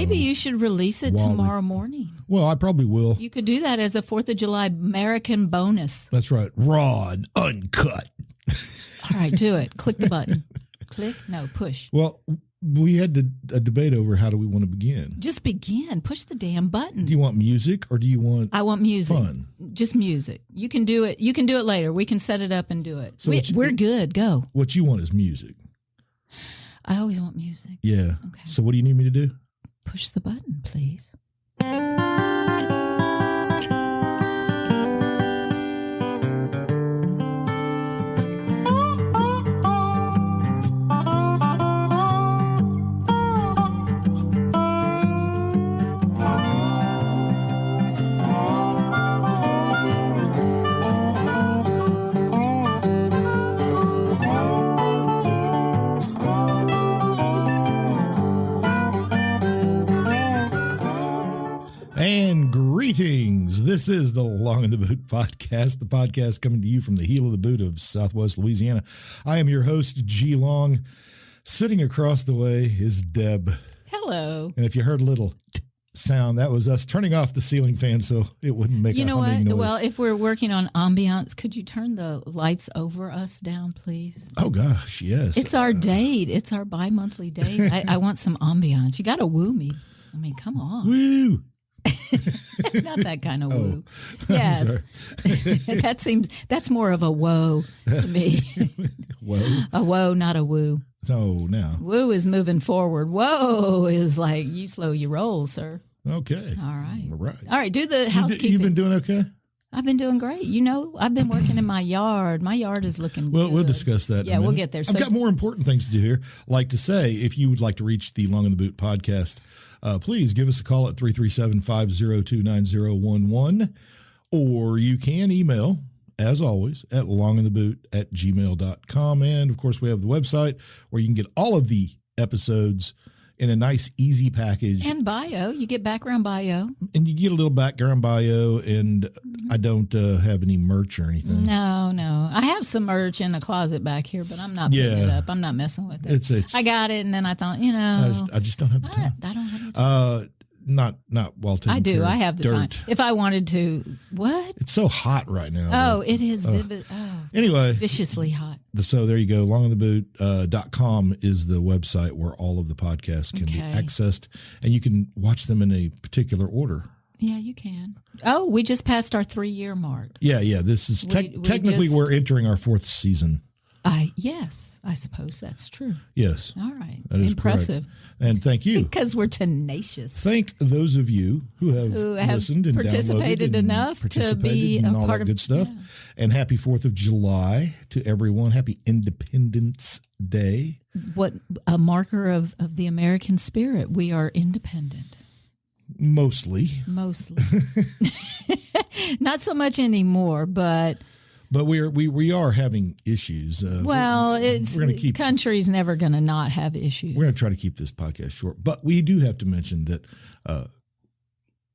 Maybe you should release it tomorrow morning. Well, I probably will. You could do that as a 4th of July American bonus. That's right. Raw and uncut. All right, do it. Click the button. Click? No, push. Well, we had a debate over how do we want to begin. Just begin. Push the damn button. Do you want music or do you want I want music. Fun? Just music. You can do it. You can do it later. We can set it up and do it. So we're good. Go. What you want is music. I always want music. Yeah. Okay. So what do you need me to do? Push the button, please. And greetings. This is the Long in the Boot podcast, the podcast coming to you from the heel of the boot of Southwest Louisiana. I am your host, G Long. Sitting across the way is Deb. Hello. And if you heard a little sound, that was us turning off the ceiling fan so it wouldn't make a humming noise. Well, if we're working on ambiance, could you turn the lights over us down, please? Oh, gosh, yes. It's our date. It's our bi-monthly date. I want some ambiance. You got to woo me. I mean, come on. Woo! Not that kind of woo. Yes. That's more of a woe to me. Whoa. A woe, not a woo. Oh, now. Woo is moving forward. Whoa is like you slow your roll, sir. Okay. All right. All right. All right. Do the housekeeping. You've been doing okay? I've been doing great. You know, I've been working in my yard. My yard is looking good. We'll discuss that. Yeah, we'll get there. I've got more important things to do here. Like to say, if you would like to reach the Long in the Boot podcast, please give us a call at 337-502-9011, or you can email, as always, at longintheboot@gmail.com. And, of course, we have the website where you can get all of the episodes in a nice, easy package. And bio. You get background bio. And you get a little background bio, and I don't have any merch or anything. No. I have some merch in the closet back here, but I'm not putting it up. I'm not messing with it. It's I got it, and then I thought, I just don't have the time. I don't have the time. Not while taking I do. care of I have the dirt. time. If I wanted to, what? It's so hot right now. Oh, it is vivid. Oh, anyway, viciously hot. So there you go. longintheboot.com is the website where all of the podcasts can be accessed, and you can watch them in a particular order. Yeah, you can. Oh, we just passed our 3-year mark. Yeah. This is technically we're entering our 4th season. Yes, I suppose that's true. Yes. All right. That is impressive. Correct. And thank you. Because we're tenacious. Thank those of you who have listened and participated enough to be a all part that of good stuff. Yeah. And happy 4th of July to everyone. Happy Independence Day. What a marker of the American spirit. We are independent. Mostly. Not so much anymore, but we are having issues. Country's never going to not have issues. We're going to try to keep this podcast short, but we do have to mention that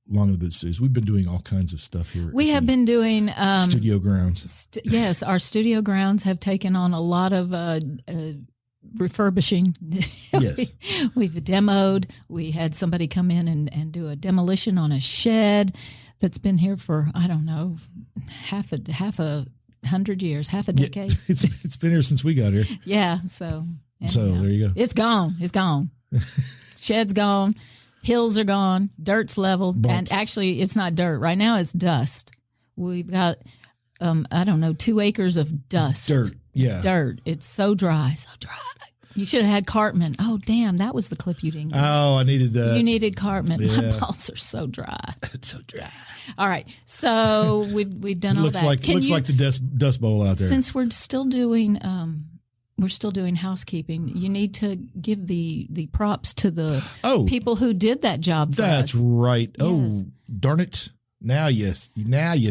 Long in the Boot Studios, we've been doing all kinds of stuff here. We have been doing studio grounds. Yes, our studio grounds have taken on a lot of refurbishing. Yes. We've demoed. We had somebody come in and do a demolition on a shed that's been here for, I don't know, half a 100 years, half a decade. Yeah, it's been here since we got here. Yeah. So there you go. It's gone. Shed's gone. Hills are gone. Dirt's leveled. Bumps. And actually, it's not dirt. Right now, it's dust. We've got, 2 acres of dust. Dirt. Yeah. Dirt. It's so dry. You should have had Cartman. Oh, damn. That was the clip you didn't get. Oh, I needed that. You needed Cartman. Yeah. My balls are so dry. It's so dry. All right. So we've done all that. Looks like the dust bowl out there. Since we're still doing housekeeping, you need to give the props to the people who did that job for us. That's right. Yes. Oh, darn it. Now you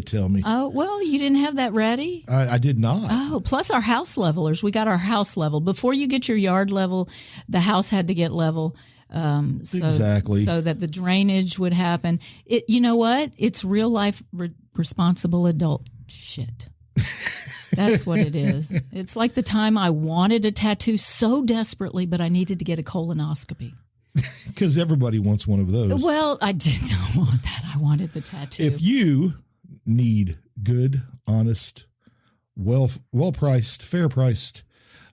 tell me. Oh, well, you didn't have that ready? I did not. Oh, plus our house levelers. We got our house level. Before you get your yard level, the house had to get level. Exactly. So that the drainage would happen. You know what? It's real life responsible adult shit. That's what it is. It's like the time I wanted a tattoo so desperately, but I needed to get a colonoscopy. Because everybody wants one of those. Well, I did not want that. I wanted the tattoo. If you need good, honest, well priced, fair priced,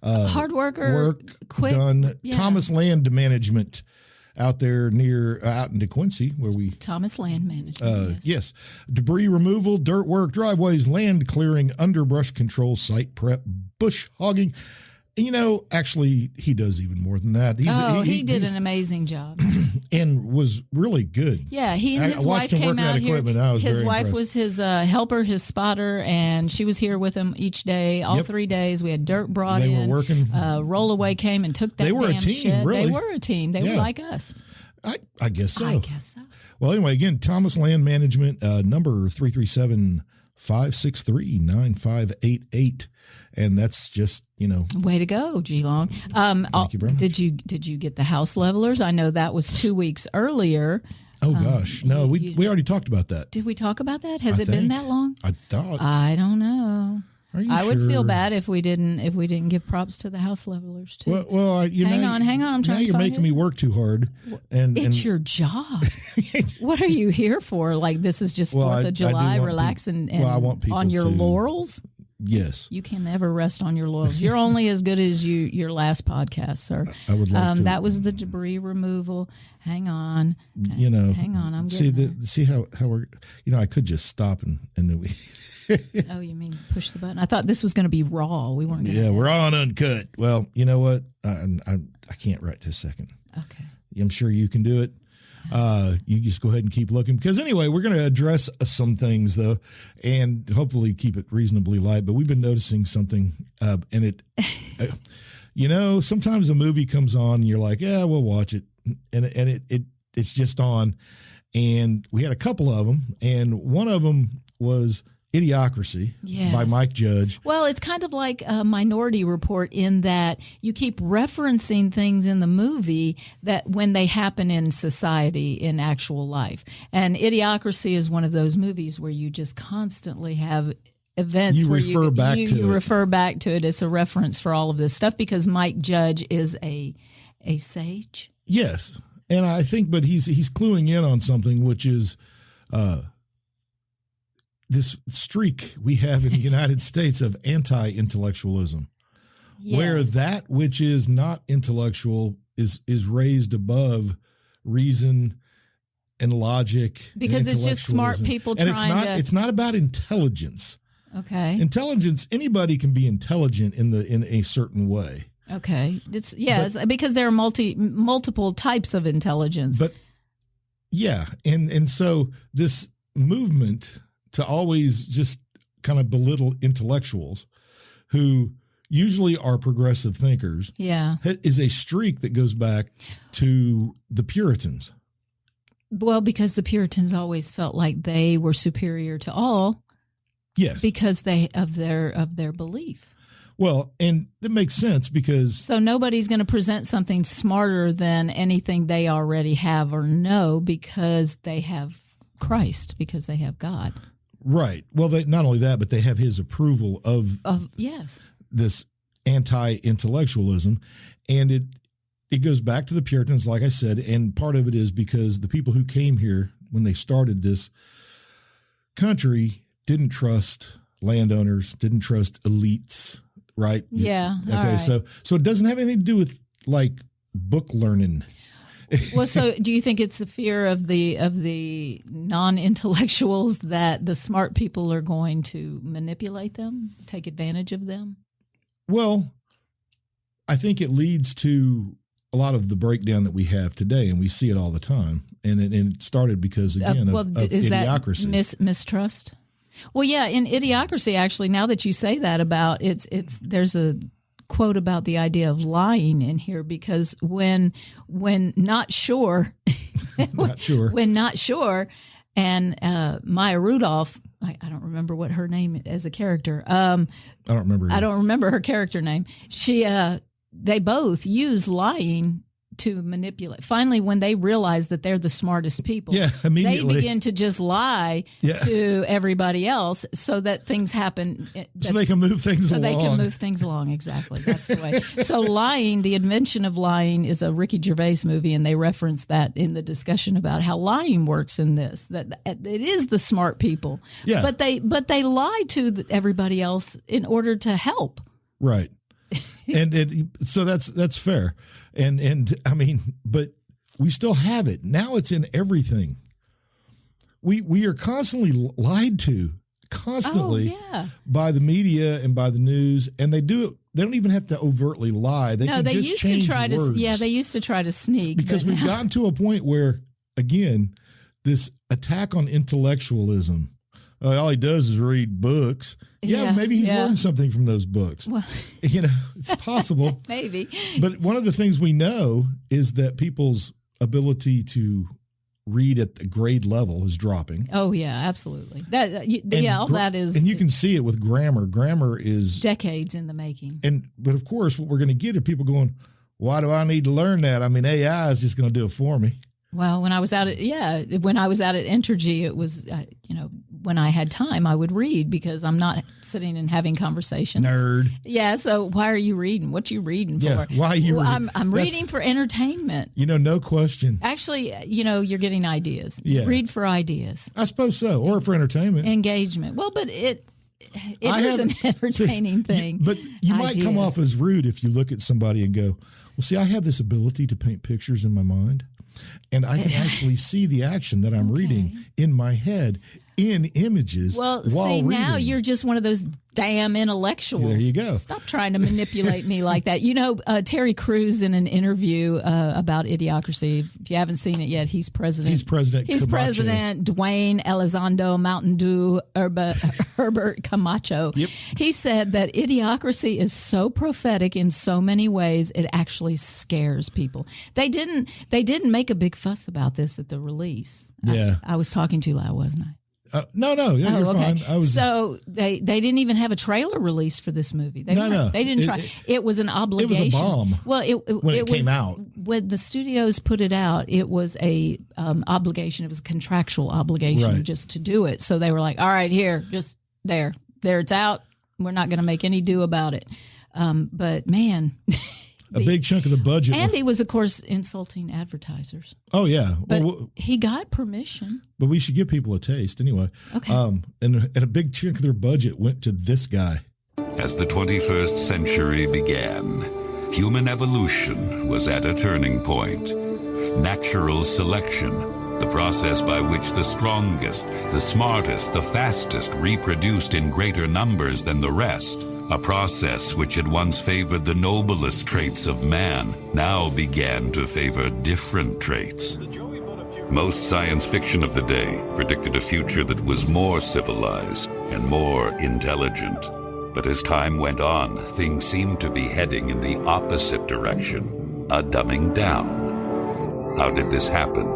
hard worker, work quick, done, yeah. Thomas Land Management out there out in DeQuincy, where we Thomas Land Management. yes, debris removal, dirt work, driveways, land clearing, underbrush control, site prep, bush hogging. And, actually, he does even more than that. He did an amazing job. And was really good. Yeah, he and his wife came out here. His wife was his helper, his spotter, and she was here with him each day, all 3 days. We had dirt brought in. They were working. Rollaway came and took that damn a team, shed. really. They were a team. They were like us. I guess so. I guess so. Well, anyway, again, Thomas Land Management, number 337-563-9588. And that's just, Way to go, G-Long. Thank you very much. Did you get the house levelers? I know that was 2 weeks earlier. Oh, gosh. No, we already talked about that. Did we talk about that? Has it been that long? I thought. I don't know. Are you I would sure? feel bad if we didn't give props to the house levelers too. Well, hang on. I'm trying. Now you're making me work too hard, and it's your job. What are you here for? Like this is just 4th of July, relax and I want people on your laurels. Yes, you can never rest on your laurels. You're only as good as your last podcast, sir. I would like to. That was the debris removal. Hang on. Hang on. I'm see how we're. I could just stop and then we. Oh, you mean push the button? I thought this was going to be raw. We weren't going to. Yeah, we're on uncut. Well, you know what? I can't right this second. Okay. I'm sure you can do it. You just go ahead and keep looking. Because anyway, we're going to address some things, though, and hopefully keep it reasonably light. But we've been noticing something, and it, sometimes a movie comes on and you're like, yeah, we'll watch it. And it's just on. And we had a couple of them, and one of them was Idiocracy by Mike Judge. Well, it's kind of like a Minority Report in that you keep referencing things in the movie that when they happen in society, in actual life. And Idiocracy is one of those movies where you just constantly have events you where refer back to you refer back to it as a reference for all of this stuff because Mike Judge is a sage. Yes. And I think, but he's cluing in on something, which is this streak we have in the United States of anti-intellectualism, where that which is not intellectual is raised above reason and logic. Because it's just smart people and trying it's not about intelligence. Okay. Intelligence, anybody can be intelligent in a certain way. Okay. Because there are multiple types of intelligence. But yeah, and so this movement to always just kind of belittle intellectuals who usually are progressive thinkers is a streak that goes back to the Puritans. Well, because the Puritans always felt like they were superior to all. Yes. Because of their belief. Well, and it makes sense because... So nobody's going to present something smarter than anything they already have or know because they have Christ, because they have God. Right. Well, not only that, but they have his approval of this anti-intellectualism. And it goes back to the Puritans, like I said, and part of it is because the people who came here when they started this country didn't trust landowners, didn't trust elites, right? Yeah. Okay, so it doesn't have anything to do with like book learning. Well, so do you think it's the fear of the non-intellectuals that the smart people are going to manipulate them, take advantage of them? Well, I think it leads to a lot of the breakdown that we have today, and we see it all the time. And it started because, again, of Idiocracy. That mistrust? Well, yeah, in Idiocracy, actually, now that you say that about there's a quote about the idea of lying in here because when not sure, when not sure, and Maya Rudolph, I don't remember what her name as a character. I don't remember her character name. She they both use lying to manipulate. Finally, when they realize that they're the smartest people, immediately they begin to just lie to everybody else so that things happen. So they can move things along. So they can move things along. Exactly. That's the way. So lying, the invention of lying, is a Ricky Gervais movie, and they reference that in the discussion about how lying works in this. That it is the smart people, but they lie to everybody else in order to help. Right. So that's fair. And I mean, but we still have it. Now it's in everything. We are constantly lied to by the media and by the news, and they do it. They don't even have to overtly lie. They used to try words. They used to try to sneak. Because we've gotten to a point where, again, this attack on intellectualism. All he does is read books. Maybe he's learned something from those books. Well, it's possible. Maybe. But one of the things we know is that people's ability to read at the grade level is dropping. Oh, yeah, absolutely. All that is. And you can see it with grammar. Grammar is decades in the making. But of course, what we're going to get are people going, why do I need to learn that? I mean, AI is just going to do it for me. Well, when I was out at Entergy, it was, when I had time, I would read because I'm not sitting and having conversations. Nerd. Yeah. So why are you reading? What you reading for? Yeah, why are you reading? I'm reading for entertainment. No question. Actually, you're getting ideas. Yeah. Read for ideas. I suppose so. Or for entertainment. Engagement. Well, but it is an entertaining thing. But you might come off as rude if you look at somebody and go, well, see, I have this ability to paint pictures in my mind. And I can actually see the action that I'm reading in my head in images. Well, while reading. Now you're just one of those damn intellectuals. There you go. Stop trying to manipulate me like that. Terry Crews in an interview about Idiocracy. If you haven't seen it yet, he's president. He's President Dwayne Elizondo Mountain Dew Herbert Camacho. Yep. He said that Idiocracy is so prophetic in so many ways it actually scares people. They didn't make a big fuss about this at the release. Yeah, I was talking too loud, wasn't I? No, you're fine. So they didn't even have a trailer released for this movie. They didn't try. It was an obligation. It was a bomb. Well, it came out. When the studios put it out, it was a obligation. It was a contractual obligation just to do it. So they were like, all right, here, just there, it's out. We're not going to make any do about it. But man. A big chunk of the budget. And he was, of course, insulting advertisers. Oh, yeah. But he got permission. But we should give people a taste anyway. Okay. And a big chunk of their budget went to this guy. As the 21st century began, human evolution was at a turning point. Natural selection, the process by which the strongest, the smartest, the fastest reproduced in greater numbers than the rest. A process which had once favored the noblest traits of man now began to favor different traits. Most science fiction of the day predicted a future that was more civilized and more intelligent. But as time went on, things seemed to be heading in the opposite direction, a dumbing down. How did this happen?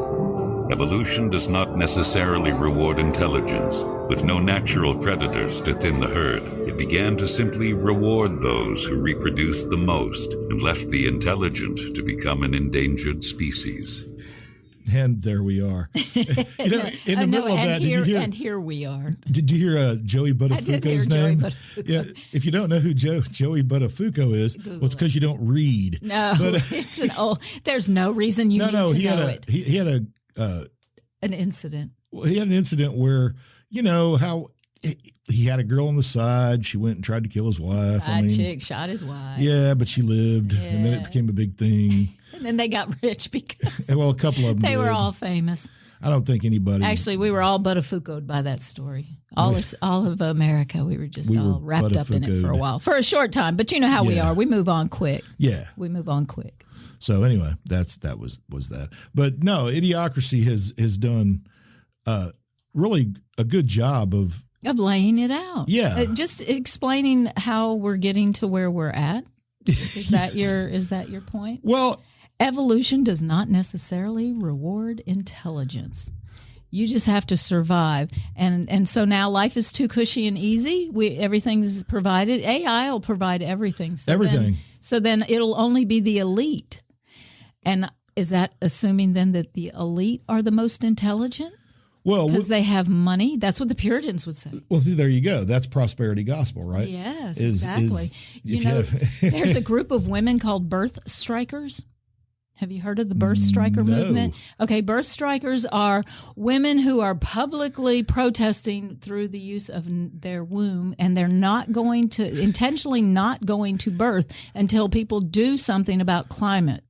Evolution does not necessarily reward intelligence. With no natural predators to thin the herd, it began to simply reward those who reproduced the most and left the intelligent to become an endangered species. And there we are. In the middle of that, here we are. Did you hear Joey Buttafuoco's name? Joey Buttafuoco. Yeah, if you don't know who Joey Buttafuoco is, well, it's because you don't read. No, it's an old. There's no reason you need to know it. He had an incident. Well, he had an incident where how he had a girl on the side. She went and tried to kill his wife. Chick shot his wife. Yeah, but she lived, and then it became a big thing. And then they got rich because a couple of them they were all famous. I don't think anybody. Actually, we were all Buttafuoco'd by that story. All of America, we were all wrapped up in it for a while, for a short time. But you know how we are. We move on quick. Yeah, we move on quick. So anyway, that was that. But no, Idiocracy has done really a good job of laying it out. Yeah, just explaining how we're getting to where we're at. Is that your point? Well, evolution does not necessarily reward intelligence. You just have to survive. And so now life is too cushy and easy. Everything's provided. AI will provide everything. So then it'll only be the elite. And is that assuming then that the elite are the most intelligent? Well, because they have money. That's what the Puritans would say. Well, there you go. That's prosperity gospel, right? Yes, exactly. There's a group of women called birth strikers. Have you heard of the birth striker movement? Okay, birth strikers are women who are publicly protesting through the use of their womb, and they're intentionally not going to birth until people do something about climate.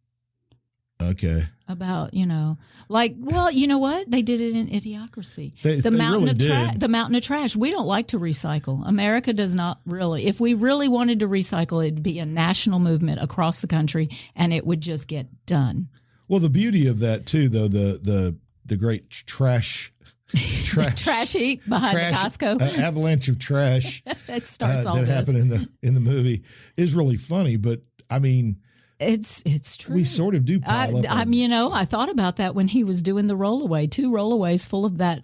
Okay. About, you know what? They did it in Idiocracy. The mountain of trash. We don't like to recycle. America does not really. If we really wanted to recycle, it'd be a national movement across the country, and it would just get done. Well, the beauty of that too, though, the great trash heap behind the Costco avalanche of trash that starts all that happened in the movie is really funny. But I mean, it's true. We sort of do pile up. I thought about that when he was doing the rollaway, 2 rollaways full of that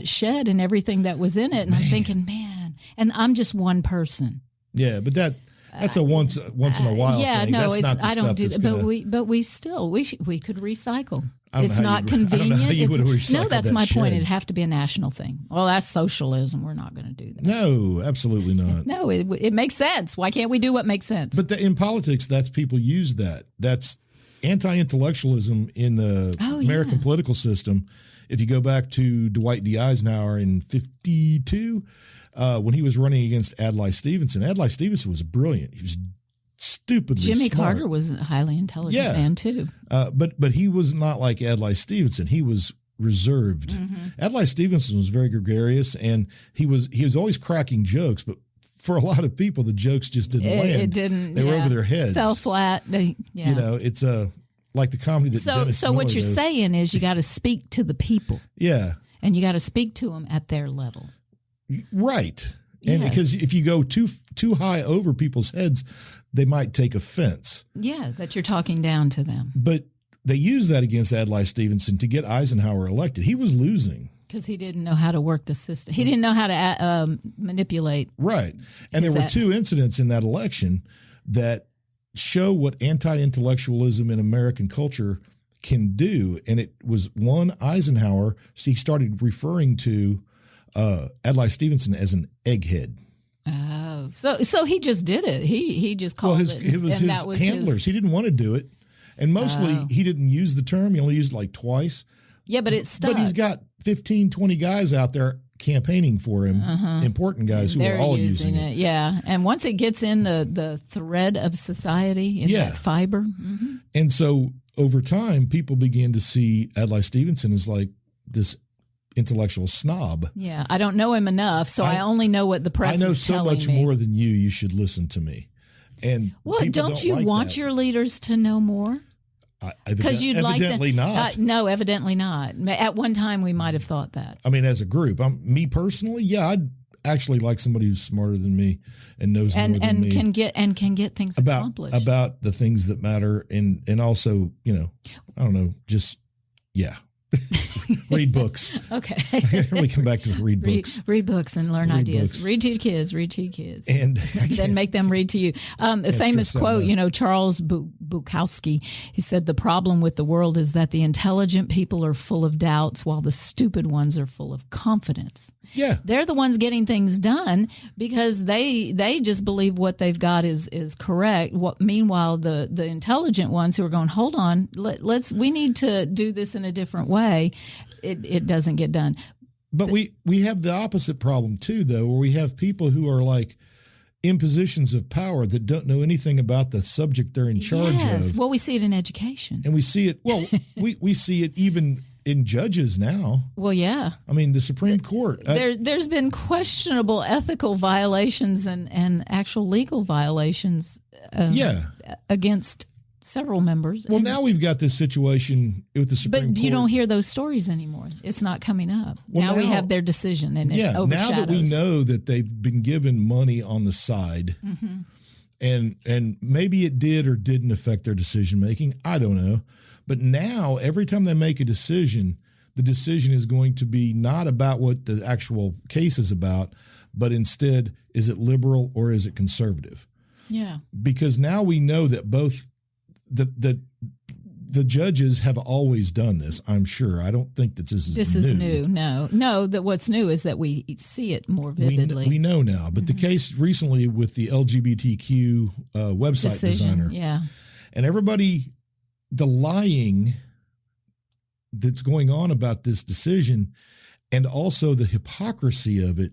shed and everything that was in it, and I'm thinking, man, and I'm just one person. Yeah, but that's a once in a while thing. No, that's not the I don't do that. But we could recycle. It's not convenient. No, that's my point. It'd have to be a national thing. Well, that's socialism. We're not going to do that. No, absolutely not. No, it makes sense. Why can't we do what makes sense? But in politics, that's people use that. That's anti-intellectualism in the American political system. If you go back to Dwight D. Eisenhower in 1952, when he was running against Adlai Stevenson was brilliant. He was stupidly Jimmy smart. Carter was a highly intelligent man too. But he was not like Adlai Stevenson. He was reserved. Mm-hmm. Adlai Stevenson was very gregarious, and he was always cracking jokes, but for a lot of people, the jokes just didn't land. It didn't. They were over their heads. Fell flat. You know, it's like the comedy that Dennis So Miller what you're does. saying is you got to speak to the people. Yeah. And you got to speak to them at their level. Right. And because if you go too high over people's heads, they might take offense. Yeah, that you're talking down to them. But they used that against Adlai Stevenson to get Eisenhower elected. He was losing. Because he didn't know how to work the system. He didn't know how to manipulate. Right. And there were 2 incidents in that election that show what anti-intellectualism in American culture can do. And it was one, Eisenhower, he started referring to Adlai Stevenson as an egghead. Oh, so he just did it. He just called it. It was his handlers. He didn't want to do it. And mostly he didn't use the term. He only used it like twice. Yeah, but it stuck. But he's got 15, 20 guys out there campaigning for him, important guys who are all using it. Yeah, and once it gets in the thread of society, in that fiber. Mm-hmm. And so over time, people began to see Adlai Stevenson as like this intellectual snob. Yeah, I don't know him enough, so I only know what the press is telling me. I know so much more than you. You should listen to me. And don't you want your leaders to know more? Because you'd evidently like not. No, evidently not. At one time, we might have thought that. I mean, as a group, me personally, I'd actually like somebody who's smarter than me and knows more than me, can get things accomplished about the things that matter, and also, I don't know, just read books. Okay. Really come back to read books. Read books and learn ideas. Books. Read to your kids. And then make them read to you. A famous quote, Charles Bukowski, he said, the problem with the world is that the intelligent people are full of doubts while the stupid ones are full of confidence. Yeah. They're the ones getting things done because they just believe what they've got is correct. Meanwhile, the intelligent ones who are going, hold on, we need to do this in a different way. It doesn't get done. But we have the opposite problem too, though, where we have people who are like in positions of power that don't know anything about the subject they're in charge of. Well, we see it in education. And we see it, we see it even in judges now. Well, yeah. I mean, the Supreme Court. There's been questionable ethical violations and actual legal violations against several members. Well, now we've got this situation with the Supreme Court. But you don't hear those stories anymore. It's not coming up. Well, now we have their decision, and it overshadows. Now that we know that they've been given money on the side, and maybe it did or didn't affect their decision making, I don't know. But now, every time they make a decision, the decision is going to be not about what the actual case is about, but instead, is it liberal or is it conservative? Yeah. Because now we know that both that the judges have always done this, I'm sure. I don't think that this is new. No, that what's new is that we see it more vividly. We know now, but the case recently with the LGBTQ website designer. Yeah. And everybody, the lying that's going on about this decision and also the hypocrisy of it,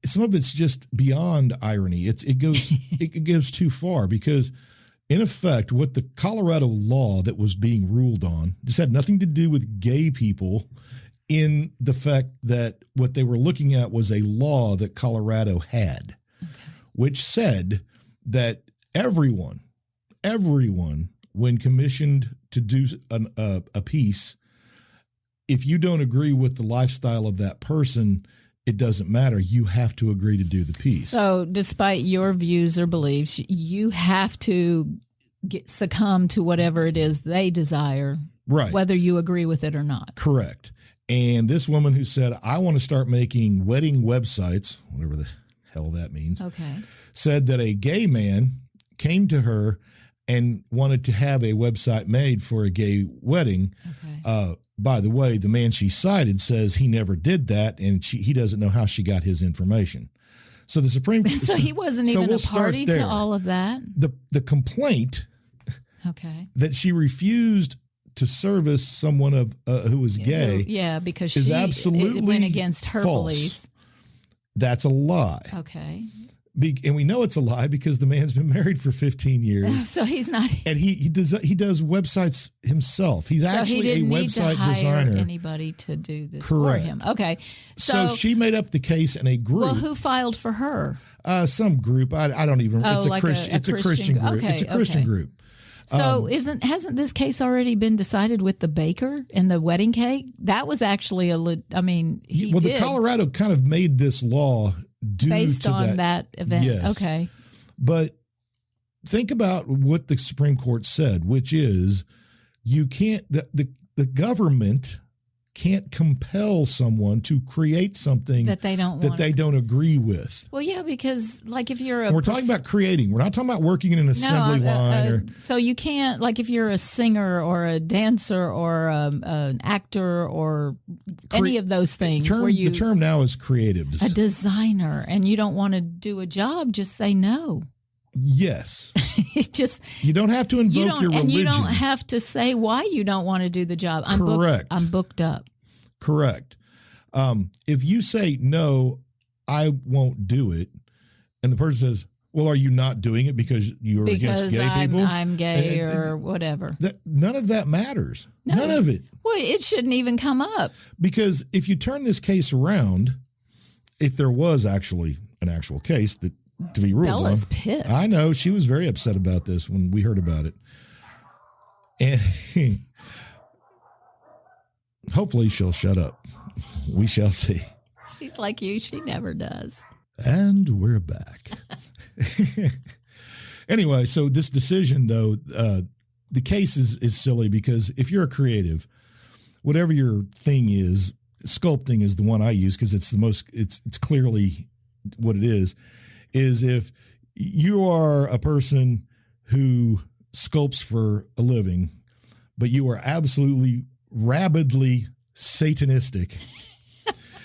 some of it's just beyond irony. It goes too far because in effect, what the Colorado law that was being ruled on, this had nothing to do with gay people in the fact that what they were looking at was a law that Colorado had, which said that everyone, when commissioned to do a piece, if you don't agree with the lifestyle of that person, it doesn't matter. You have to agree to do the piece. So despite your views or beliefs, you have to succumb to whatever it is they desire, right? Whether you agree with it or not. Correct. And this woman who said, I want to start making wedding websites, whatever the hell that means, said that a gay man came to her and wanted to have a website made for a gay wedding. By the way, the man she cited says he never did that, and he doesn't know how she got his information. So the Supreme Court. So he wasn't even a party to all of that? The complaint that she refused to service someone who was gay. Because is she absolutely went against her false. beliefs. That's a lie. Okay. And we know it's a lie because the man's been married for 15 years. So he's not. And he does websites himself. He's actually a website designer. Anybody to do this for him. Okay. So she made up the case in a group. Well, who filed for her? Some group. I don't even. It's a Christian. It's a Christian group. It's a Christian group. So hasn't this case already been decided with the baker and the wedding cake? That was actually the Colorado kind of made this law based on that event. Yes. Okay. But think about what the Supreme Court said, which is you can't, the government can't compel someone to create something that they don't agree with. Well, yeah, because like if you're we're talking about creating, we're not talking about working in an assembly line. So you can't, like if you're a singer or a dancer or an actor or any of those things. The term now is creatives. A designer, and you don't want to do a job, just say no. Yes. You don't have to invoke your religion. And you don't have to say why you don't want to do the job. I'm booked up. Correct. If you say, no, I won't do it, and the person says, well, are you not doing it because you're against gay people? I'm gay or whatever. None of that matters. No. None of it. Well, it shouldn't even come up. Because if you turn this case around, if there was actually an actual case that to be ruled Bella's on. Pissed. I know. She was very upset about this when we heard about it. And hopefully she'll shut up. We shall see. She's like you. She never does. And we're back. Anyway, so this decision, though, the case is silly because if you're a creative, whatever your thing is, sculpting is the one I use because it's the most, it's clearly what it is if you are a person who sculpts for a living, but you are absolutely rabidly satanistic,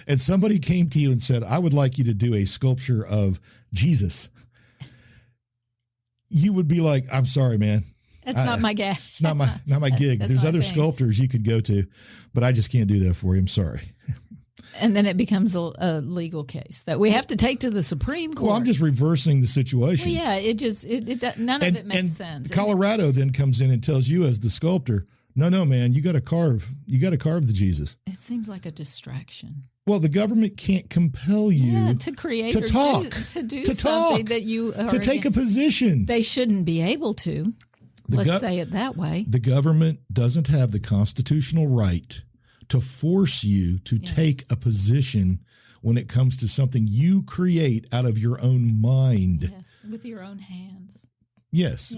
and somebody came to you and said, I would like you to do a sculpture of Jesus, you would be like, I'm sorry, man. That's not my gig. It's not my gig. There's other sculptors you could go to, but I just can't do that for you. I'm sorry. And then it becomes a legal case that we have to take to the Supreme Court. Well, I'm just reversing the situation. Well, yeah, none of it makes sense. Colorado then comes in and tells you as the sculptor, no, man, you got to carve the Jesus. It seems like a distraction. Well, the government can't compel you to create to or talk, to do to something talk, that you are to take a position. They shouldn't be able to. Let's say it that way. The government doesn't have the constitutional right to force you to take a position when it comes to something you create out of your own mind. Yes, with your own hands. Yes.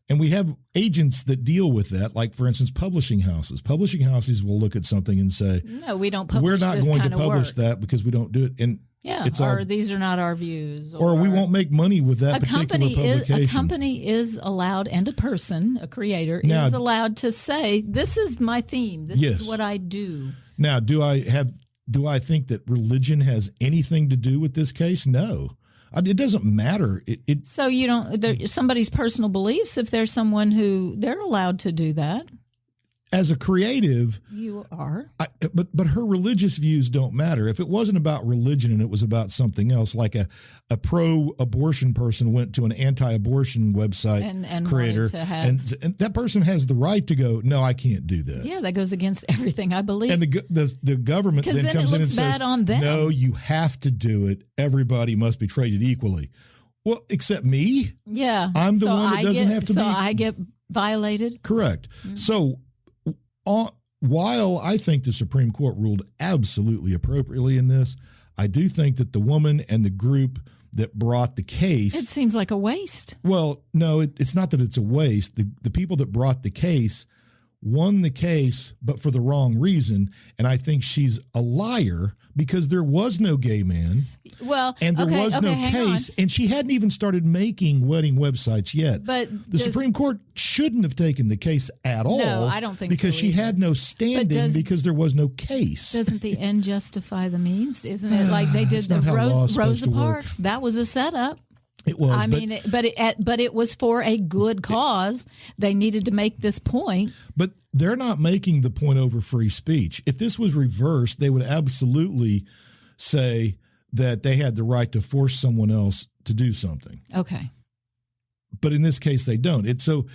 And we have agents that deal with that, like, for instance, publishing houses. Publishing houses will look at something and say, no, we don't publish we're not this going kind to publish of work. that because we don't do it. And Yeah, It's or all, these are not our views. or we won't make money with that particular publication. A company is allowed, and a person, a creator, Now, is allowed to say, this is my theme. This is what I do. Now, do I think that religion has anything to do with this case? No. It doesn't matter. So you don't, somebody's personal beliefs, if there's someone who they're allowed to do that. As a creative, you are. But her religious views don't matter. If it wasn't about religion and it was about something else, like a pro-abortion person went to an anti-abortion website and creator, to have, and that person has the right to go, no, I can't do that. Yeah, that goes against everything I believe. And the government then comes in and says, on them. no, you have to do it. Everybody must be treated equally. Well, except me. Yeah, I'm the one that doesn't have to be. So I get violated. Correct. Mm-hmm. So. While I think the Supreme Court ruled absolutely appropriately in this, I do think that the woman and the group that brought the case... It seems like a waste. Well, no, it's not that it's a waste. The people that brought the case won the case, but for the wrong reason. And I think she's a liar because there was no gay man. Well, and there was no case, and she hadn't even started making wedding websites yet. But the Supreme Court shouldn't have taken the case at all. No, I don't think because so she had no standing because there was no case. Doesn't the end justify the means? Isn't it like they did the Rosa Parks? That was a setup. It was. I mean, but it was for a good cause. They needed to make this point. But they're not making the point over free speech. If this was reversed, they would absolutely say that they had the right to force someone else to do something. Okay. But in this case, they don't. It's so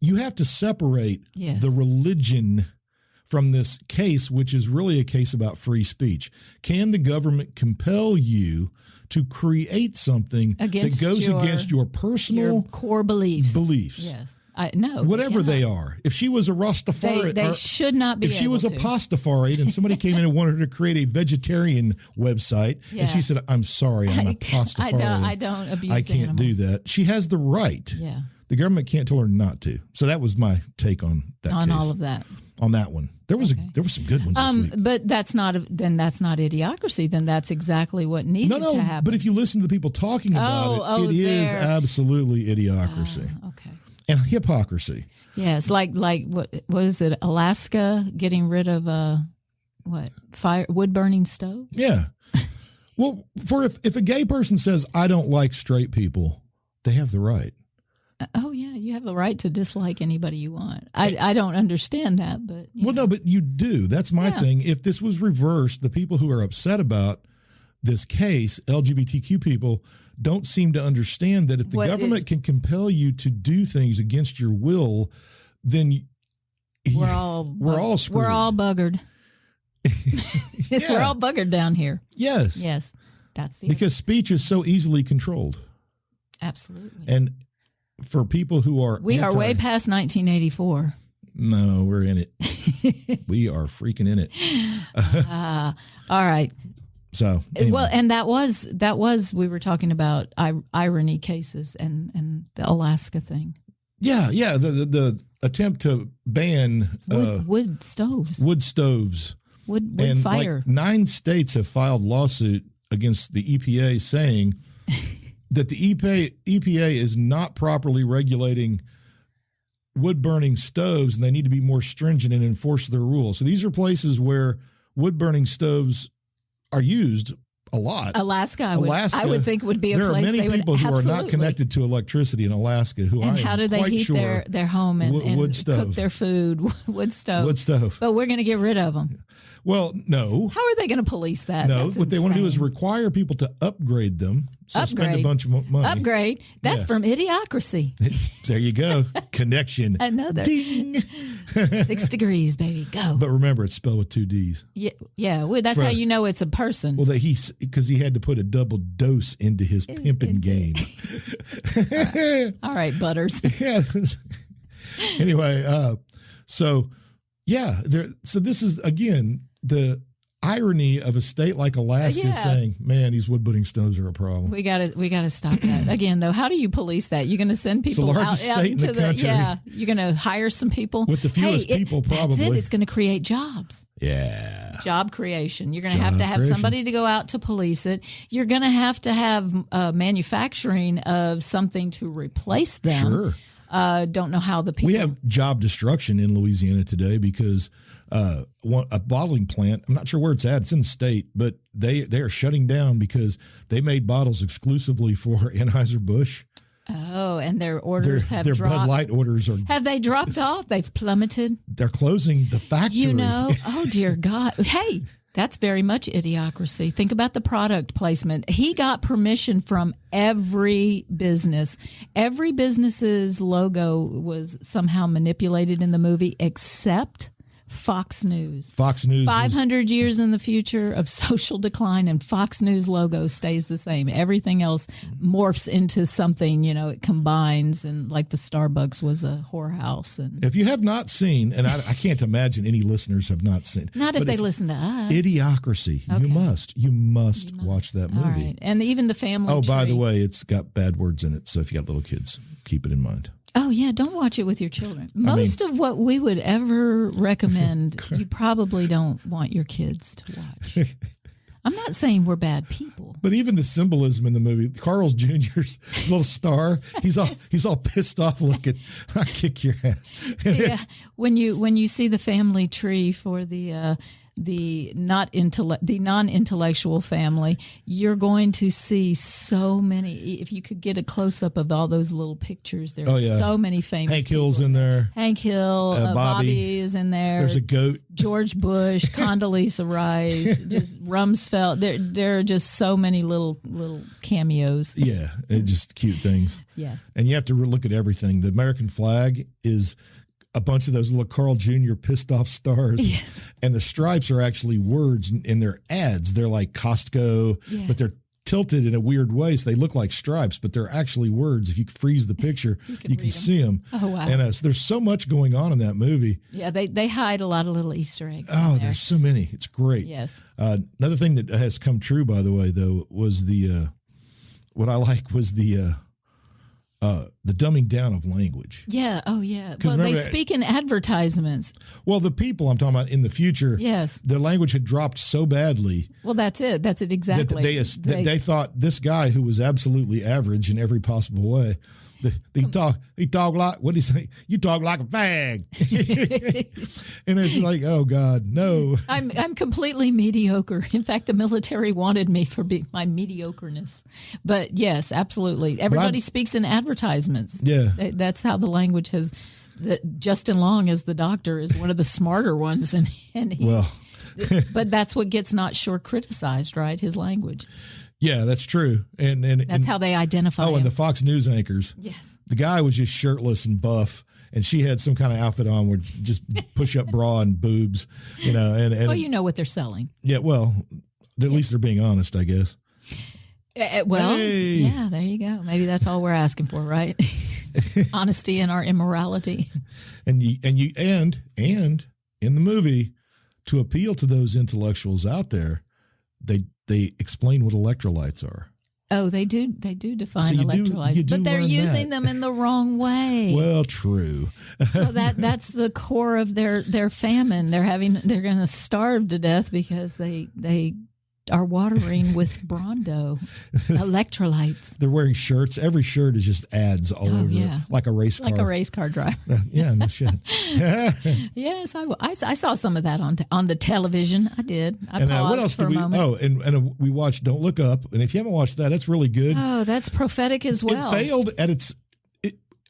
you have to separate the religion from this case, which is really a case about free speech. Can the government compel you to create something that goes against your personal core beliefs? Yes. No. Whatever they are. If she was a Rastafari, they should not be. If she was a pastafari and somebody came in and wanted her to create a vegetarian website, and she said, "I'm sorry, I'm a pastafari. I don't abuse I can't animals. do that." She has the right. Yeah. The government can't tell her not to. So that was my take on that. On all of that. On that one, there was some good ones this week. But that's not idiocracy. Then that's exactly what needed to happen. But if you listen to the people talking about it is absolutely idiocracy. Okay. And hypocrisy. Yes, like what is it? Alaska getting rid of wood burning stoves? Yeah. Well, if a gay person says I don't like straight people, they have the right. Oh yeah, you have the right to dislike anybody you want. I don't understand that, but no, but you do. That's my thing. If this was reversed, the people who are upset about this case, LGBTQ people, don't seem to understand that if the government can compel you to do things against your will, then we're all screwed. We're all buggered. We're all buggered down here. Yes. Yes. That's because speech is so easily controlled. Absolutely. And for people who are we are way past 1984. No, we're in it. We are freaking in it. All right. So anyway. Well, and that was we were talking about irony cases and the Alaska thing. Yeah. The attempt to ban wood stoves. Wood fire. Like 9 states have filed lawsuit against the EPA saying that the EPA is not properly regulating wood burning stoves, and they need to be more stringent and enforce their rules. So these are places where wood burning stoves are used a lot. Alaska, I would think would be a place. There are many people who are not connected to electricity in Alaska how do they heat their home and wood stove. Cook their food? Wood stove. Wood stove. But we're going to get rid of them. Well, no. How are they going to police that? No, That's what they want to do is require people to upgrade them. So spend a bunch of money. Upgrade. That's from Idiocracy. There you go. Connection. Another. Ding. 6 degrees, baby. Go. But remember, it's spelled with 2 D's. Yeah. Well, that's how you know it's a person. Well, because he had to put a double dose into his pimping game. All right, Butters. Yeah. Anyway, so this is again the irony of a state like Alaska saying, "Man, these wood burning stoves are a problem." We gotta stop that again, though. How do you police that? You're going to send people out into the country. Yeah, you're going to hire some people with the fewest people. Probably that's it. It's going to create jobs. Yeah. Job creation. You're going to Job have creation. somebody to go out to police it. You're going to have manufacturing of something to replace them. Sure. Don't know how the people. We have job destruction in Louisiana today because a bottling plant, I'm not sure where it's at, it's in the state, but they are shutting down because they made bottles exclusively for Anheuser-Busch. Oh, and their orders have their dropped. Bud Light orders are. Have they dropped off? They've plummeted. They're closing the factory. Oh dear God. Hey, that's very much idiocracy. Think about the product placement. He got permission from every business. Every business's logo was somehow manipulated in the movie except Fox News. Fox News. 500 years in the future of social decline, and Fox News logo stays the same. Everything else morphs into something, it combines, and like the Starbucks was a whorehouse. And If you have not seen, and I can't imagine any listeners have not seen. not if they listen to us. Idiocracy. Okay. You must watch that movie. All right. And even the family Oh, by tree. the way, it's got bad words in it, so if you got little kids, keep it in mind. Oh, yeah. Don't watch it with your children. Most of what we would ever recommend, you probably don't want your kids to watch. I'm not saying we're bad people. But even the symbolism in the movie, Carl's Jr.'s his little star, he's all pissed off looking. I kick your ass. Yeah. When you see the family tree for the non-intellectual family, you're going to see so many. If you could get a close-up of all those little pictures, there are so many famous Hank Hill's people. in there. Hank Hill, Bobby is in there. There's a goat. George Bush, Condoleezza Rice, just Rumsfeld. There are just so many little cameos. Yeah, just cute things. Yes. And you have to look at everything. The American flag is a bunch of those little Carl Jr. pissed off stars. Yes. And the stripes are actually words in their ads. They're like Costco, but they're tilted in a weird way, so they look like stripes, but they're actually words. If you freeze the picture, you can see them. Oh, wow. And so there's so much going on in that movie. Yeah, they hide a lot of little Easter eggs. Oh, there's so many. It's great. Yes. Another thing that has come true, by the way, though, was what I like was the dumbing down of language. Yeah. Oh, yeah. Well, they speak in advertisements. Well, the people I'm talking about in the future, yes, the language had dropped so badly. Well, that's it. That's it exactly. That they thought this guy who was absolutely average in every possible way. He talk like, what do you say? You talk like a fag. And it's like, oh God, no. I'm completely mediocre. In fact, the military wanted me for my mediocreness. But yes, absolutely. Everybody speaks in advertisements. Yeah. That's how the language has. Justin Long as the doctor is one of the smarter ones, and he, but that's what gets not sure criticized, right? His language. Yeah, that's true. And that's how they identify him. And the Fox News anchors. Yes. The guy was just shirtless and buff, and she had some kind of outfit on where just push-up bra and boobs, And well, you know what they're selling. Yeah, well, at least they're being honest, I guess. Yeah, there you go. Maybe that's all we're asking for, right? Honesty in our immorality. And in the movie, to appeal to those intellectuals out there, they explain what electrolytes are. Oh, they do define electrolytes, but they're using them in the wrong way. Well, true. So that's the core of their famine. They're going to starve to death because they are watering with Brondo electrolytes. They're wearing shirts. Every shirt is just ads all over, like a race car. Like a race car driver. Yeah, no shit. Yes, I saw some of that on the television. I did. I paused what else for a moment. Oh, and we watched Don't Look Up. And if you haven't watched that, that's really good. Oh, that's prophetic as well. It failed at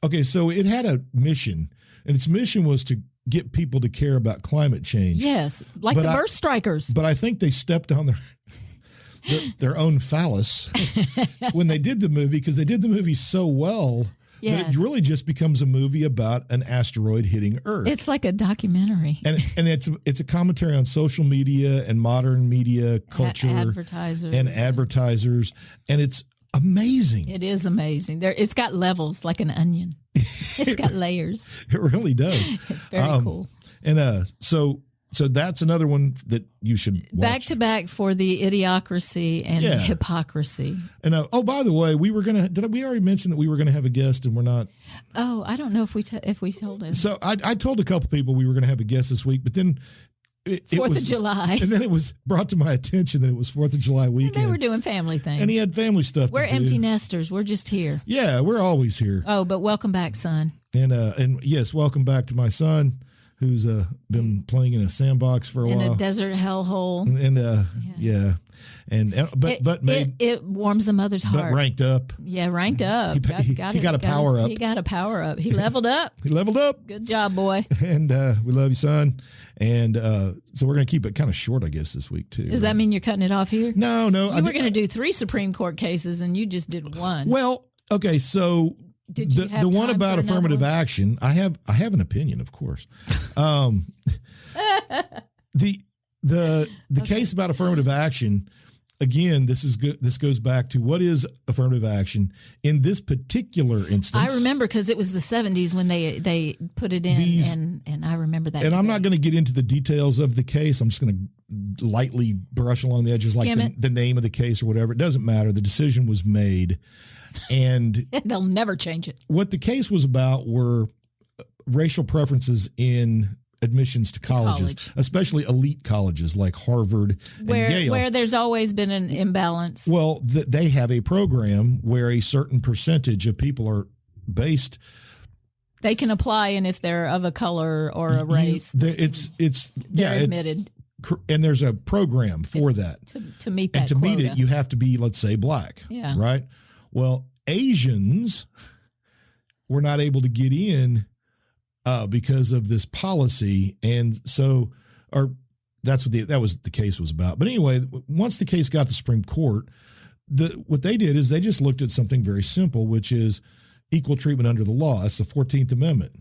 okay, so it had a mission, and its mission was to get people to care about climate change. Yes, like the birth strikers. But I think they stepped on their own phallus when they did the movie, because they did the movie so well that it really just becomes a movie about an asteroid hitting Earth. It's like a documentary, and it's a commentary on social media and modern media culture, advertisers, and it's amazing. It is amazing. It's got levels like an onion. It's got layers. It really does. It's very cool. And so that's another one that you should watch. Back to back for the Idiocracy and Hypocrisy. And by the way, we already mention that we were gonna have a guest, and we're not? Oh, I don't know if we told him. So I told a couple people we were gonna have a guest this week, but then 4th of July. And then it was brought to my attention that it was 4th of July weekend. They were doing family things. And he had family stuff We're to do. empty nesters. We're just here. Yeah, we're always here. Oh, but welcome back, son. And yes, welcome back to my son, who's been playing in a sandbox for a while. In a desert hellhole. And yeah. And it warms a mother's heart. But ranked up. Yeah, ranked up. He got a power up. He got a power up. He leveled up. He leveled up. Good job, boy. And we love you, son. And so we're going to keep it kind of short, I guess, this week, too. Does that mean you're cutting it off here? No. You were going to do 3 Supreme Court cases, and you just did 1. Well, okay, so Did you have the one time about for another affirmative one? action, I have an opinion, of course. The case about affirmative action, again, this is good. This goes back to what is affirmative action in this particular instance. I remember because it was the 70s when they put it in, and I remember that. And I'm debate. not going to get into the details of the case. I'm just going to lightly brush along the edges, Skim like the name of the case or whatever. It doesn't matter. The decision was made, and They'll never change it. what the case was about were racial preferences in admissions to colleges, college. especially elite colleges like Harvard and Yale. Where there's always been an imbalance. Well, they have a program where a certain percentage of people are based. They can apply, and if they're of a color or a race, they're admitted and there's a program for that. to meet that And to quota. meet it, you have to be, let's say, black. Yeah. Right? Well, Asians were not able to get in because of this policy. And so, that's what that was the case was about. But anyway, once the case got to the Supreme Court, what they did is they just looked at something very simple, which is equal treatment under the law. That's the 14th Amendment.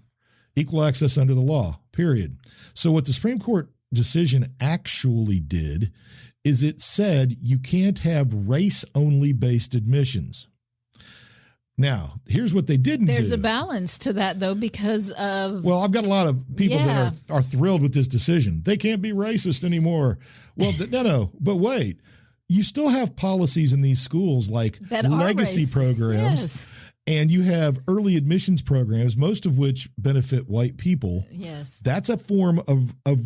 Equal access under the law, period. So what the Supreme Court decision actually did is it said you can't have race-only based admissions. Now, here's what they didn't do. There's a balance to that, though, because of... Well, I've got a lot of people that are thrilled with this decision. They can't be racist anymore. Well, no. But wait, you still have policies in these schools like that legacy race. programs. Yes. And you have early admissions programs, most of which benefit white people. Yes. That's a form of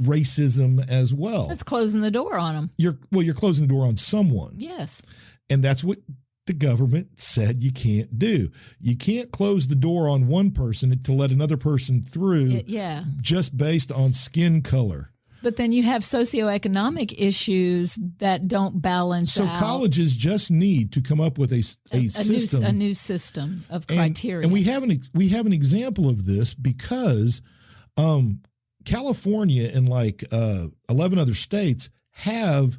racism as well. That's closing the door on them. You're closing the door on someone. Yes. And that's what the government said you can't do. You can't close the door on one person to let another person through just based on skin color. But then you have socioeconomic issues that don't balance out. So colleges just need to come up with a system. A new system of criteria. And we have an example of this because California and 11 other states have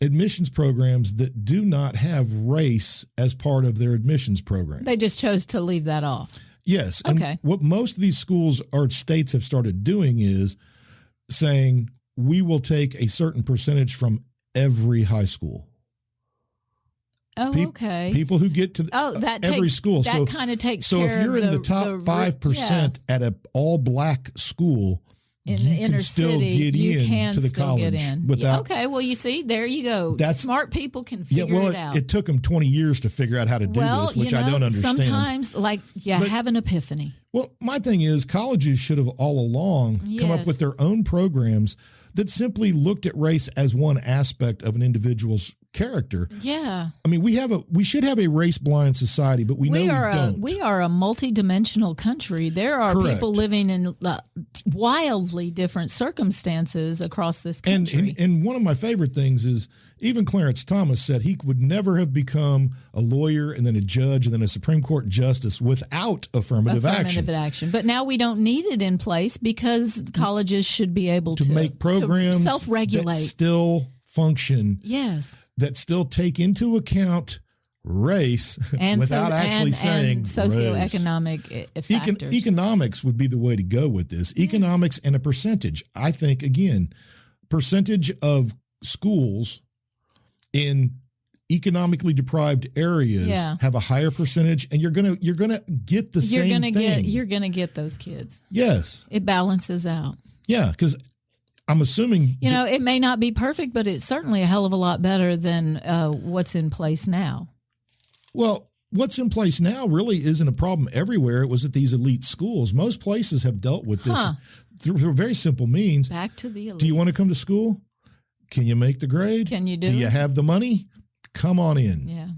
admissions programs that do not have race as part of their admissions program. They just chose to leave that off. Yes. Okay. And what most of these schools or states have started doing is saying we will take a certain percentage from every high school. Oh, okay. People who get to every school. That kind of takes care of So if you're in the top 5% at an all-black school, in you the inner can still city, get you in can to the still college get in. without. Okay, well, you see, there you go. Smart people can figure it out. It took them 20 years to figure out how to do this, which I don't understand. Sometimes, have an epiphany. Well, my thing is colleges should have all along come up with their own programs that simply looked at race as one aspect of an individual's character. Yeah. I mean, we should have a race-blind society, but we don't. We are a multi-dimensional country. There are people living in wildly different circumstances across this country. And one of my favorite things is even Clarence Thomas said he would never have become a lawyer and then a judge and then a Supreme Court justice without affirmative action. But now we don't need it in place because colleges should be able to make programs self-regulate. That still function. Yes. That still take into account race and without actually saying and socioeconomic factors. Economics would be the way to go with this. Yes. Economics and a percentage. I think, again, percentage of schools in economically deprived areas have a higher percentage, and you're gonna get the same thing. You're gonna get those kids. Yes, it balances out. Yeah, because I'm assuming it may not be perfect, but it's certainly a hell of a lot better than what's in place now. Well, what's in place now really isn't a problem everywhere. It was at these elite schools. Most places have dealt with this through very simple means. Back to the elites. Do you want to come to school? Can you make the grade? Can you do you it? have the money? Come on in. Yeah.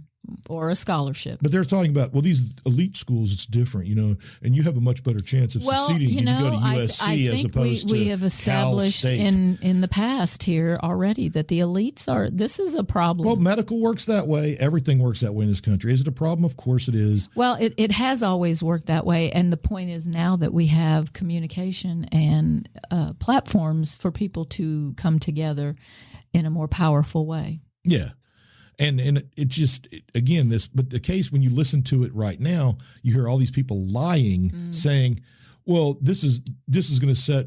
Or a scholarship. But they're talking about, well, these elite schools, it's different, and you have a much better chance of succeeding if you go to USC as opposed to we have established in the past here already that the elites this is a problem. Well, medical works that way. Everything works that way in this country. Is it a problem? Of course it is. Well, it has always worked that way. And the point is now that we have communication and platforms for people to come together in a more powerful way. Yeah. And it's just, again, but the case when you listen to it right now, you hear all these people lying, saying, well, this is going to set,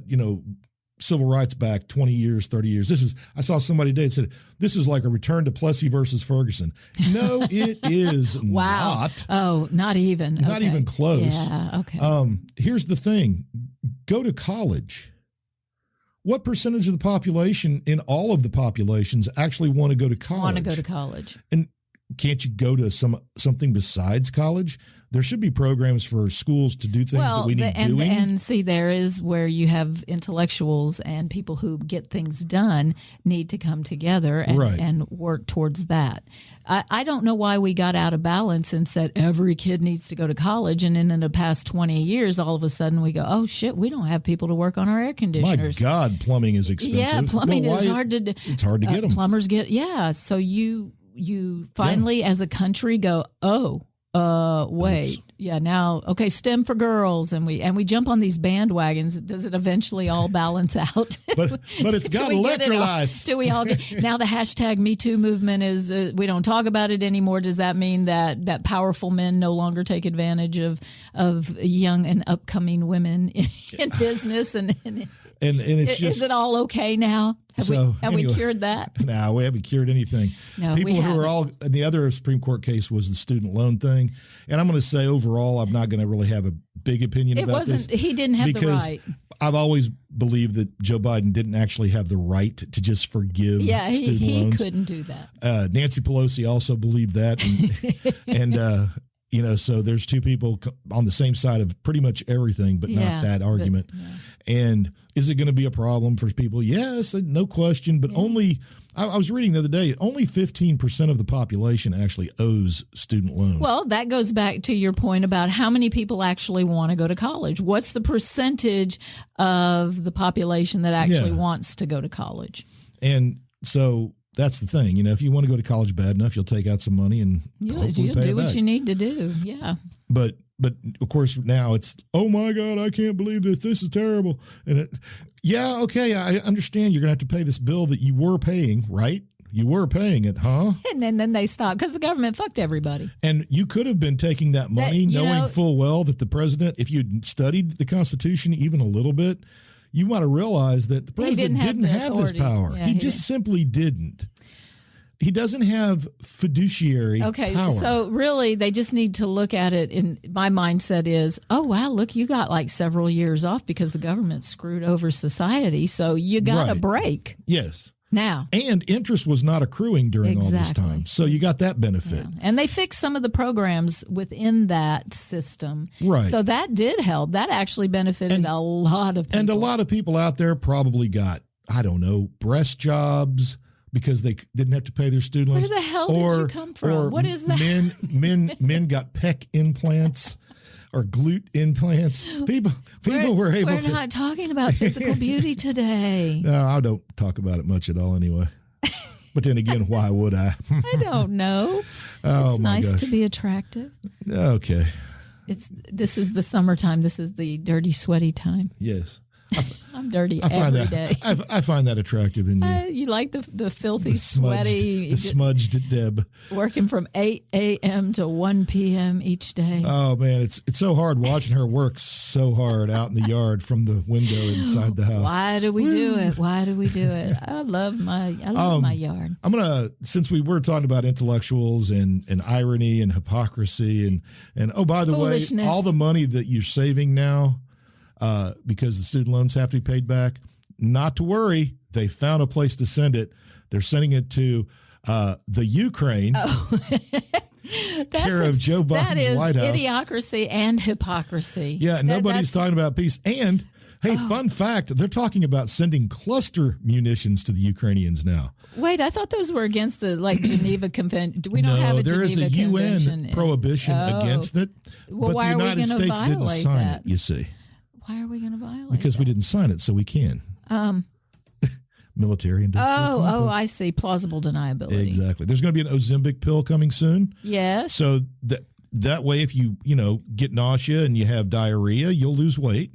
civil rights back 20 years, 30 years. I saw somebody today that said, this is like a return to Plessy versus Ferguson. No, it is wow. not. Oh, not even. Not even close. Yeah, okay. Here's the thing. Go to college. What percentage of the population in all of the populations actually want to go to college? And can't you go to something besides college? There should be programs for schools to do things that we need doing. And see, there is where you have intellectuals and people who get things done need to come together and work towards that. I don't know why we got out of balance and said every kid needs to go to college. And then in the past 20 years, all of a sudden we go, oh, shit, we don't have people to work on our air conditioners. My God, plumbing is expensive. Yeah, plumbing is hard to do. It's hard to get them. Plumbers so you finally as a country go, wait. Oops. Yeah, now STEM for girls and we jump on these bandwagons. Does it eventually all balance out? But it's got electrolytes. Do we all now the hashtag Me Too movement is we don't talk about it anymore. Does that mean that powerful men no longer take advantage of young and upcoming women in business and it's just, is it all okay now? Have we cured that? No, we haven't cured anything. No, people who are all the other Supreme Court case was the student loan thing, and I'm going to say overall, I'm not going to really have a big opinion about this. He didn't have the right. I've always believed that Joe Biden didn't actually have the right to just forgive student loans. He couldn't do that. Nancy Pelosi also believed that, and so there's two people on the same side of pretty much everything, but not that argument. And is it going to be a problem for people? Yes, no question. But only, I was reading the other day, only 15% of the population actually owes student loans. Well, that goes back to your point about how many people actually want to go to college. What's the percentage of the population that actually wants to go to college? And so that's the thing. If you want to go to college bad enough, you'll take out some money and you'll do what you need to do. Yeah. But of course now it's, oh my God, I can't believe this. This is terrible. And I understand you're going to have to pay this bill that you were paying, right? You were paying it, huh? And then they stopped because the government fucked everybody. And you could have been taking that money knowing full well that the president, if you'd studied the Constitution even a little bit, you might have realized that the president didn't have this power. Yeah, he just simply didn't. He doesn't have fiduciary power. So really they just need to look at it. And my mindset is, oh, wow, look, you got like several years off because the government screwed over society. So you got a break. Yes. Now. And interest was not accruing during all this time. So you got that benefit. Yeah. And they fixed some of the programs within that system. Right. So that did help. That actually benefited a lot of people. And a lot of people out there probably got, I don't know, breast jobs because they didn't have to pay their student loans. Where the hell did you come from? What is that? Men got pec implants or glute implants. People were able to. We're not talking about physical beauty today. No, I don't talk about it much at all anyway. But then again, why would I? I don't know. It's nice to be attractive. Okay. This is the summertime. This is the dirty, sweaty time. Yes. I'm dirty every day. I find that attractive in you. You like the filthy, sweaty. The smudged Deb. Working from 8 a.m. to 1 p.m. each day. Oh, man. It's so hard watching her work so hard out in the yard from the window inside the house. Why do we do it? I love my yard. I'm going to, since we were talking about intellectuals and irony and hypocrisy and oh, by the way, all the money that you're saving now, because the student loans have to be paid back, not to worry. They found a place to send it. They're sending it to the Ukraine. Oh. care of Joe That Biden's is White House. idiocracy and hypocrisy. Yeah, nobody's talking about peace. And, hey, fun fact, they're talking about sending cluster munitions to the Ukrainians now. Wait, I thought those were against the Geneva Convention. We don't have a there Geneva is a Convention. UN prohibition against it, Well, but why the are we United gonna States didn't violate sign that? it, you see. Why are we going to violate Because we didn't sign it, so we can. Military industrial complex. I see. Plausible deniability. Exactly. There's going to be an Ozempic pill coming soon. Yes. So that way, if you get nausea and you have diarrhea, you'll lose weight,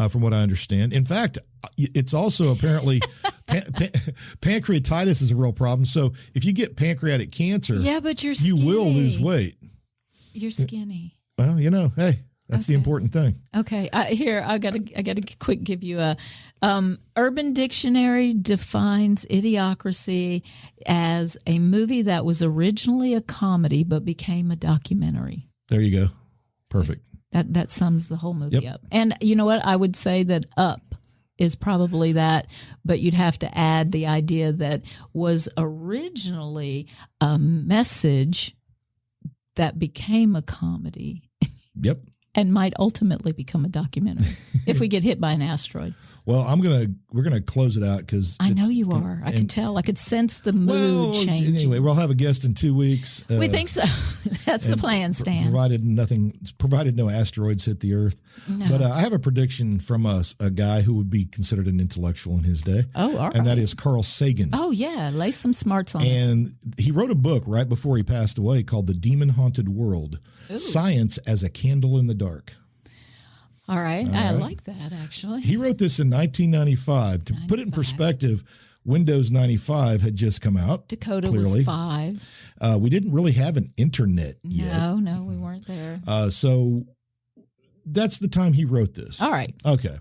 from what I understand. In fact, it's also apparently pancreatitis is a real problem. So if you get pancreatic cancer, but you're skinny. you will lose weight. You're skinny. Well, hey. That's the important thing. Okay, here I got to quick give you a Urban Dictionary defines Idiocracy as a movie that was originally a comedy but became a documentary. There you go. Perfect. That sums the whole movie up. And you know what? I would say that Up is probably that, but you'd have to add the idea that was originally a message that became a comedy. Yep. And might ultimately become a documentary if we get hit by an asteroid. Well, we're gonna close it out because I know you are. I could tell. I could sense the mood changing. Anyway, we'll have a guest in 2 weeks. We think so. That's the plan, Stan. Provided no asteroids hit the Earth. No. But I have a prediction from a guy who would be considered an intellectual in his day. Oh, all right. And that is Carl Sagan. Oh, yeah. Lay some smarts on us. And he wrote a book right before he passed away called The Demon Haunted World: Science as a Candle in the Dark. All right. I like that, actually. He wrote this in 1995. To put it in perspective, Windows 95 had just come out. Dakota was 5. We didn't really have an internet yet. No, we weren't there. So that's the time he wrote this. All right. Okay.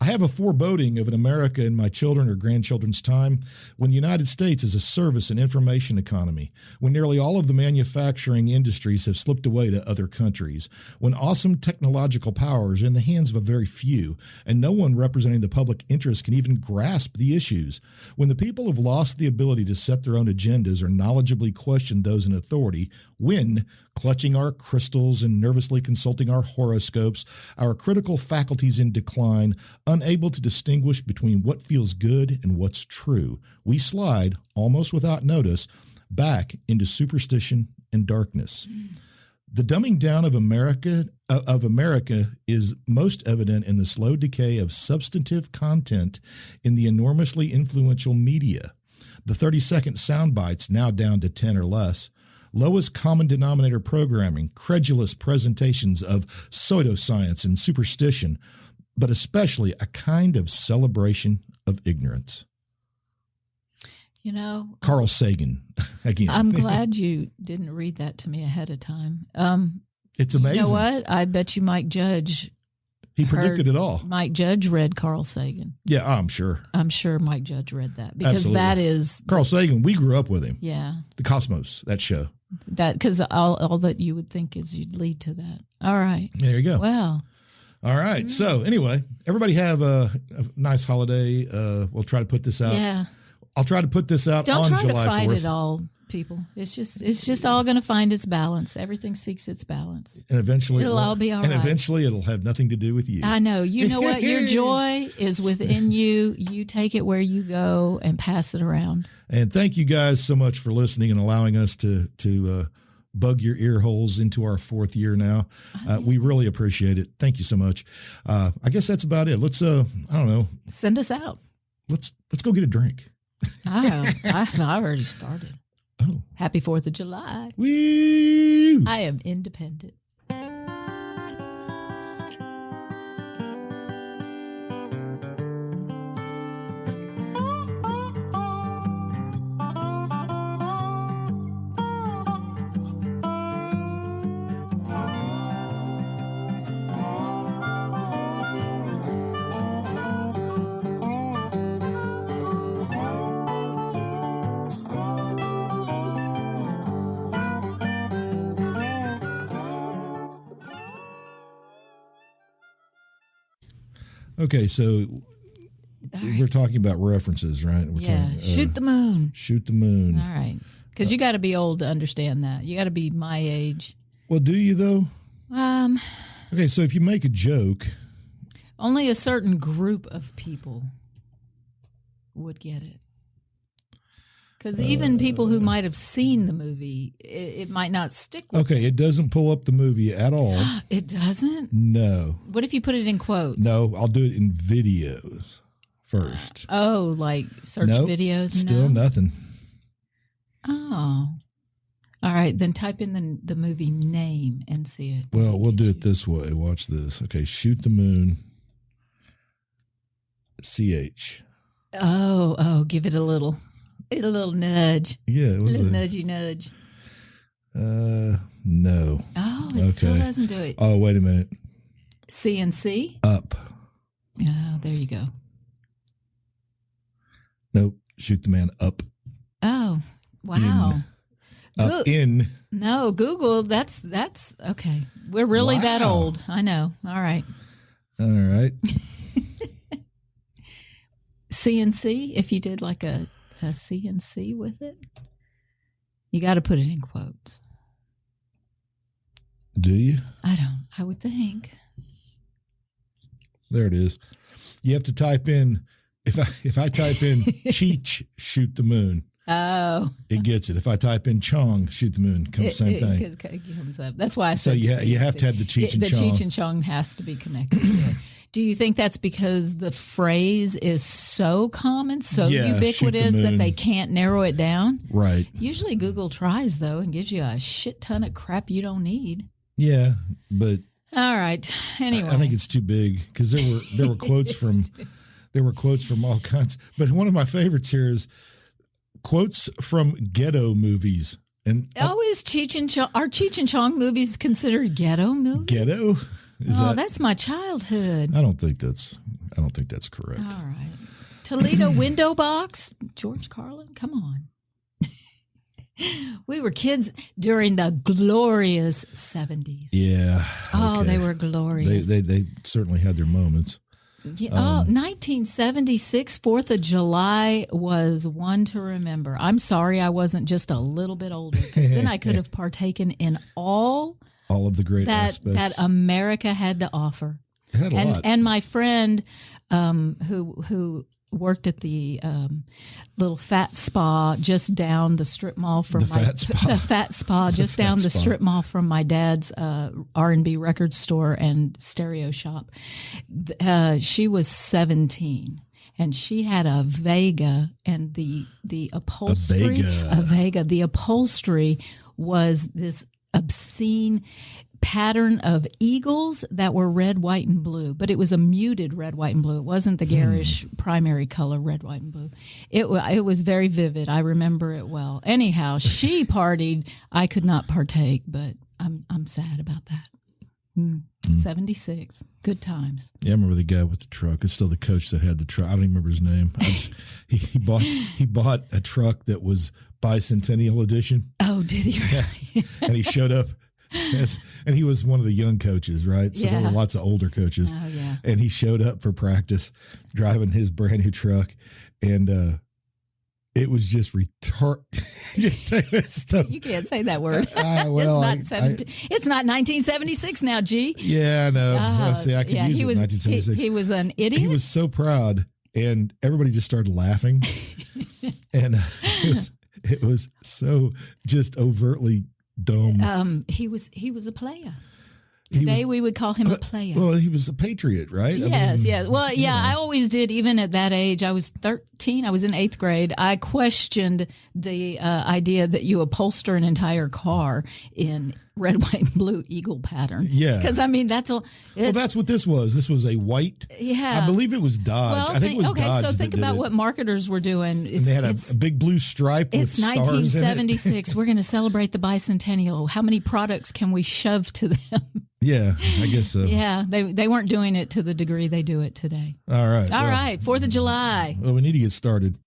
I have a foreboding of an America in my children or grandchildren's time when the United States is a service and information economy, when nearly all of the manufacturing industries have slipped away to other countries, when awesome technological power is in the hands of a very few, and no one representing the public interest can even grasp the issues, when the people have lost the ability to set their own agendas or knowledgeably question those in authority, when, clutching our crystals and nervously consulting our horoscopes, our critical faculties in decline, unable to distinguish between what feels good and what's true, we slide, almost without notice, back into superstition and darkness. The dumbing down of America is most evident in the slow decay of substantive content in the enormously influential media. The 30-second sound bites now down to 10 or less. Lowest common denominator programming, credulous presentations of pseudoscience and superstition, but especially a kind of celebration of ignorance. Carl Sagan, again. I'm glad you didn't read that to me ahead of time. It's amazing. You know what? I bet you Mike Judge. He predicted it all. Mike Judge read Carl Sagan. Yeah, I'm sure. I'm sure Mike Judge read that because Absolutely. That is Carl Sagan. We grew up with him. Yeah. The Cosmos, that show. That because all that you would think is you'd lead to that. All right. There you go. Well. All right. So anyway, everybody have a nice holiday. We'll try to put this out. Yeah. I'll try to put this out Don't on try July to fight 4th. it all, people. It's just all going to find its balance. Everything seeks its balance. And eventually it'll all be all right. right. And eventually it'll have nothing to do with you. I know. You know what? Your joy is within you. You take it where you go and pass it around. And thank you guys so much for listening and allowing us to bug your ear holes into our 4th year now. We really appreciate it. Thank you so much. I guess that's about it. Let's I don't know. Send us out. Let's go get a drink. I've already started. Oh. Happy 4th of July. Woo! I am independent. Okay, so we're talking about references, right? We're talking, shoot the moon. Shoot the moon. All right. because you got to be old to understand that. You got to be my age. Well, do you though? Okay, so if you make a joke, only a certain group of people would get it. Because even people who might have seen the movie, it might not stick with okay, it doesn't pull up the movie at all. It doesn't? No. What if you put it in quotes? No, I'll do it in videos first. Oh, like search videos? Still nothing. Oh. All right, then type in the movie name and see it. Well, we'll do it this way. Watch this. Okay, Shoot the Moon. CH. Oh, give it a little nudge. Yeah, it was a little nudgy nudge. No. Oh, it still doesn't do it. Oh, wait a minute. CNC? Up. Oh, there you go. Nope. Shoot the Man up. Oh, wow. Up in. No, Google, that's okay. We're really that old. I know. All right. All right. CNC, if you did like a CNC with it, you got to put it in quotes. Do you? I would think. There it is. You have to type in, if I type in Cheech, Shoot the Moon. Oh. It gets it. If I type in Chong, Shoot the Moon, comes same thing. It comes up. That's why I said so you have to have the Cheech and Chong. The Cheech and Chong has to be connected to it. Do you think that's because the phrase is so common, so ubiquitous that they can't narrow it down? Right. Usually Google tries, though, and gives you a shit ton of crap you don't need. Yeah, but all right. Anyway, I think it's too big because there were quotes from all kinds. But one of my favorites here is quotes from ghetto movies. And is Cheech and Chong, are Cheech and Chong movies considered ghetto movies? Ghetto? That's my childhood. I don't think that's correct. All right. Toledo window box, George Carlin. Come on. We were kids during the glorious 70s. Yeah. Oh, they were glorious. They certainly had their moments. Yeah, 1976, 4th of July was one to remember. I'm sorry I wasn't just a little bit older, because then I could have partaken in all of the great aspects that America had to offer. It had a lot. And my friend who worked at the little fat spa just down the strip mall from the fat spa just down the strip mall from my dad's R&B record store and stereo shop. She was 17. And she had a Vega, and the upholstery, the upholstery was this obscene pattern of eagles that were red, white, and blue, but it was a muted red, white, and blue. It wasn't the garish primary color red, white, and blue. It was very vivid. I remember it well. Anyhow, she partied. I could not partake, but I'm sad about that. 76. Good times. Yeah, I remember the guy with the truck. It's still the coach that had the truck. I don't even remember his name. He bought a truck that was bicentennial edition. Oh, did he really? Yeah. And he showed up. Yes, and he was one of the young coaches, right? So there were lots of older coaches. Oh, yeah. And he showed up for practice driving his brand new truck, and it was just retarded. You can't say that word. It's not 1976 now, G. Yeah, I know. I could use it in 1976. He was an idiot. He was so proud, and everybody just started laughing. And it was so just overtly dumb. He was a player. Today we would call him a player. Well, he was a patriot, right? Yes. Well, yeah, I always did. Even at that age, I was 13. I was in 8th grade. I questioned the idea that you upholster an entire car in red, white, and blue eagle pattern. Yeah. Because, I mean, that's all. Well, that's what this was. This was a white. Yeah. I believe it was Dodge. Well, I think it was Dodge. So think about what marketers were doing. And they had a big blue stripe with stars in it. It's 1976. We're going to celebrate the bicentennial. How many products can we shove to them? Yeah, I guess so. Yeah, they weren't doing it to the degree they do it today. All right. All right, 4th of July. Well, we need to get started.